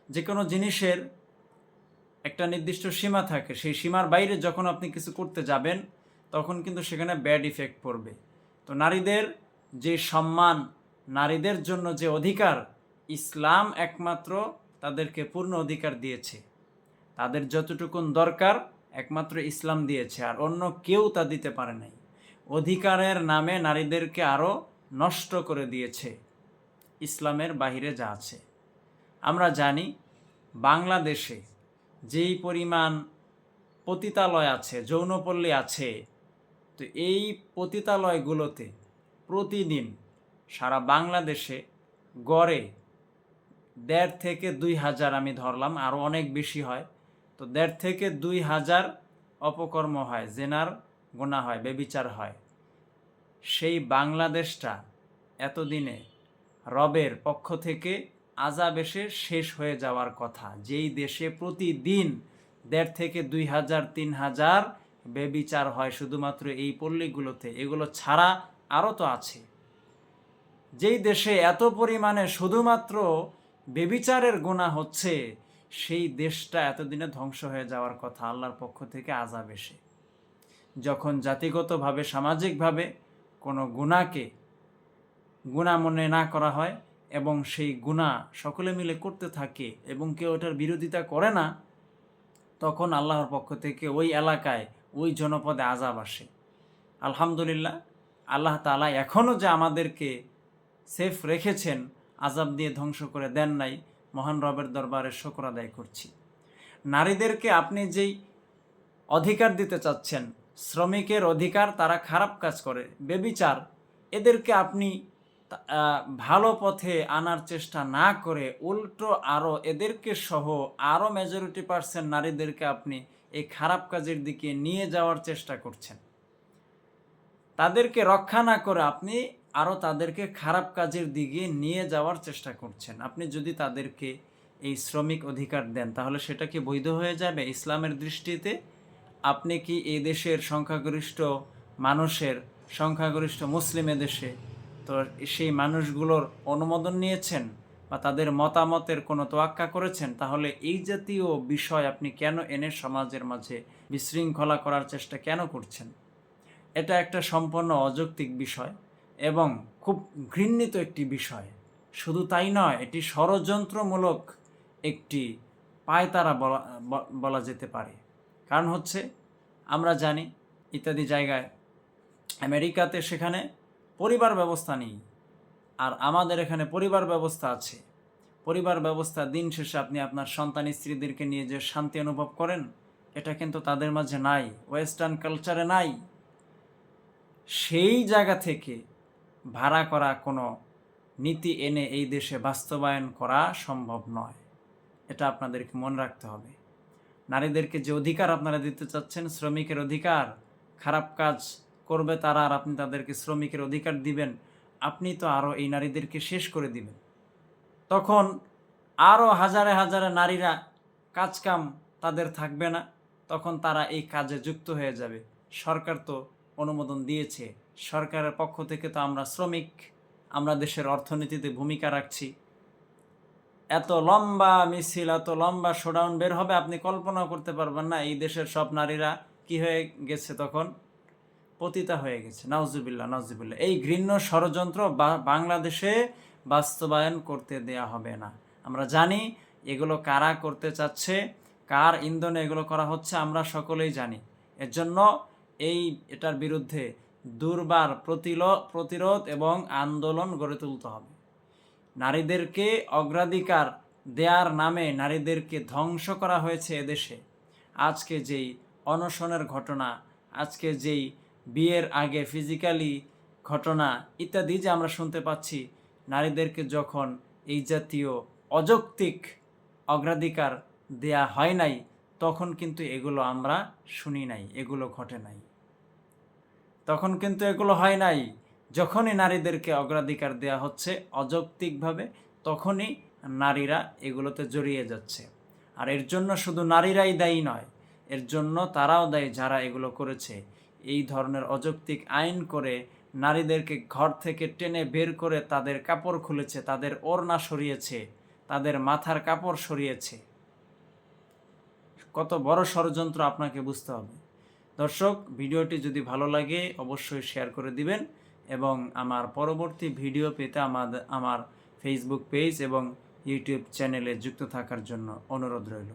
যে কোনো জিনিসের একটা নির্দিষ্ট সীমা থাকে, সেই সীমার বাইরে যখন আপনি কিছু করতে যাবেন তখন কিন্তু সেখানে ব্যাড ইফেক্ট পড়বে। তো নারীদের যে সম্মান, নারীদের জন্য যে অধিকার, ইসলাম একমাত্র তাদেরকে পূর্ণ অধিকার দিয়েছে। তাদের যতটুকুন দরকার একমাত্র ইসলাম দিয়েছে, আর অন্য কেউ তা দিতে পারে নাই। অধিকারের নামে নারীদেরকে আরও নষ্ট করে দিয়েছে ইসলামের বাহিরে যা আছে। আমরা জানি বাংলাদেশে যেই পরিমাণ পতিতালয় আছে, যৌনপল্লী আছে, তো এই পতিতালয়গুলোতে প্রতিদিন সারা বাংলাদেশে গড়ে ১.৫ থেকে ২,০০০, আমি ধরলাম আরও অনেক বেশি হয়, তো ১.৫ থেকে ২,০০০ অপকর্ম হয়, জেনার গুনাহ হয়, ব্যভিচার হয়। সেই বাংলাদেশটা এতদিনে রবের পক্ষ থেকে আযাব এসে শেষ হয়ে যাওয়ার কথা, যেই দেশে প্রতিদিন ১.৫ থেকে ২,০০০, ৩,০০০ ব্যভিচার হয় শুধুমাত্র এই পল্লীগুলোতে। এগুলো ছাড়া আরও তো আছে। যেই দেশে এত পরিমাণে শুধুমাত্র ব্যভিচারের গুনাহ হচ্ছে, সেই দেশটা এতদিনে ধ্বংস হয়ে যাওয়ার কথা আল্লাহর পক্ষ থেকে আযাব এসে। যখন জাতিগতভাবে, সামাজিকভাবে কোনো গুনাহকে গুনাহ মনে না করা হয় এবং সেই গুনাহ সকলে মিলে করতে থাকে এবং কেউ ওটার বিরোধিতা করে না, তখন আল্লাহর পক্ষ থেকে ওই এলাকায়, ওই জনপদে আযাব আসে। আলহামদুলিল্লাহ, আল্লাহ তাআলা এখনও যে আমাদেরকে সেফ রেখেছেন, আযাব দিয়ে ধ্বংস করে দেন নাই, মহান রবের দরবারে শুকর আদায় করছি। নারীদেরকে আপনি যেই অধিকার দিতে চাচ্ছেন, শ্রমিকের অধিকার, তারা খারাপ কাজ করে, ব্যভিচার, এদেরকে আপনি ভালো পথে আনার চেষ্টা না করে উল্টো আরও এদেরকে সহ আরও মেজরিটি% নারীদেরকে আপনি এই খারাপ কাজের দিকে নিয়ে যাওয়ার চেষ্টা করছেন। তাদেরকে রক্ষা না করে আপনি আরও তাদেরকে খারাপ কাজের দিকে নিয়ে যাওয়ার চেষ্টা করছেন। আপনি যদি তাদেরকে এই শ্রমিক অধিকার দেন, তাহলে সেটা কি বৈধ হয়ে যাবে ইসলামের দৃষ্টিতে? আপনি কি এই দেশের সংখ্যাগরিষ্ঠ মানুষের, সংখ্যাগরিষ্ঠ মুসলিম দেশে, তো সেই মানুষগুলোর অনুমোদন নিয়েছেন বা তাদের মতামতের কোনো তোয়াক্কা করেছেন? তাহলে এই জাতীয় বিষয় আপনি কেন এনে সমাজের মাঝে বিশৃঙ্খলা করার চেষ্টা কেন করছেন? এটা একটা সম্পূর্ণ অযৌক্তিক বিষয় এবং খুব ঘৃণিত একটি বিষয়। শুধু তাই নয়, এটি ষড়যন্ত্রমূলক একটি পায়তারা বলা যেতে পারে। কারণ হচ্ছে, আমরা জানি ইত্যাদি জায়গায়, আমেরিকাতে সেখানে পরিবার ব্যবস্থা নেই, আর আমাদের এখানে পরিবার ব্যবস্থা আছে। পরিবার ব্যবস্থা, দিন শেষে আপনি আপনার সন্তান স্ত্রীদেরকে নিয়ে যে শান্তি অনুভব করেন, এটা কিন্তু তাদের মাঝে নাই, ওয়েস্টার্ন কালচারে নাই। সেই জায়গা থেকে ভাড়া করা কোনো নীতি এনে এই দেশে বাস্তবায়ন করা সম্ভব নয়। এটা আপনাদেরকে মনে রাখতে হবে। নারীদেরকে যে অধিকার আপনারা দিতে চাচ্ছেন, শ্রমিকের অধিকার, খারাপ কাজ করবে তারা আর আপনি তাদেরকে শ্রমিকের অধিকার দিবেন, আপনি তো আরও এই নারীদেরকে শেষ করে দিবেন। তখন আরও হাজারে হাজারে নারীরা কাজকাম তাদের থাকবে না, তখন তারা এই কাজে যুক্ত হয়ে যাবে। সরকার তো অনুমোদন দিয়েছে, সরকারের পক্ষ থেকে তো আমরা শ্রমিক, আমরা দেশের অর্থনীতিতে ভূমিকা রাখছি। এত লম্বা মিছিল, এত লম্বা শোডাউন বের হবে, আপনি কল্পনা করতে পারবেন না এই দেশের সব নারীরা কি হয়ে গেছে, তখন পতিতা হয়ে গেছে। নাউজুবিল্লাহ, নাউজুবিল্লাহ। এই ঘৃণ্য ষড়যন্ত্র বাংলাদেশে বাস্তবায়ন করতে দেয়া হবে না। আমরা জানি এগুলো কারা করতে চাচ্ছে, কার ইন্ধনে এগুলো করা হচ্ছে, আমরা সকলেই জানি। এর জন্য এটার বিরুদ্ধে দুর্বার প্রতিরোধ এবং আন্দোলন গড়ে তুলতে হবে। নারীদেরকে অগ্রাধিকার দেওয়ার নামে নারীদেরকে ধ্বংস করা হয়েছে এদেশে। আজকে যেই অনশনের ঘটনা, আজকে যেই বিয়ের আগে ফিজিক্যালি ঘটনা ইত্যাদি যে আমরা শুনতে পাচ্ছি, নারীদেরকে যখন এই জাতীয় অযৌক্তিক অগ্রাধিকার দেয়া হয় নাই, তখন কিন্তু এগুলো আমরা শুনি নাই, এগুলো ঘটে নাই। তখন কিন্তু এগুলো হয় নাই। যখনই নারীদেরকে অগ্রাধিকার দেয়া হচ্ছে অযৌক্তিকভাবে, তখনই নারীরা এগুলোতে জড়িয়ে যাচ্ছে। আর এর জন্য শুধু নারীরাই দায়ী নয়, এর জন্য তারাও দায়ী যারা এগুলো করেছে। এই ধরনের অযৌক্তিক আইন করে নারীদেরকে ঘর থেকে টেনে বের করে তাদের কাপড় খুলেছে, তাদের ওড়না সরিয়েছে, তাদের মাথার কাপড় সরিয়েছে। কত বড় ষড়যন্ত্র আপনাকে বুঝতে হবে। দর্শক, ভিডিওটি যদি ভালো লাগে অবশ্যই শেয়ার করে দিবেন এবং আমার পরবর্তী ভিডিও পেতে আমার ফেসবুক পেজ এবং ইউটিউব চ্যানেলে যুক্ত থাকার জন্য অনুরোধ রইল।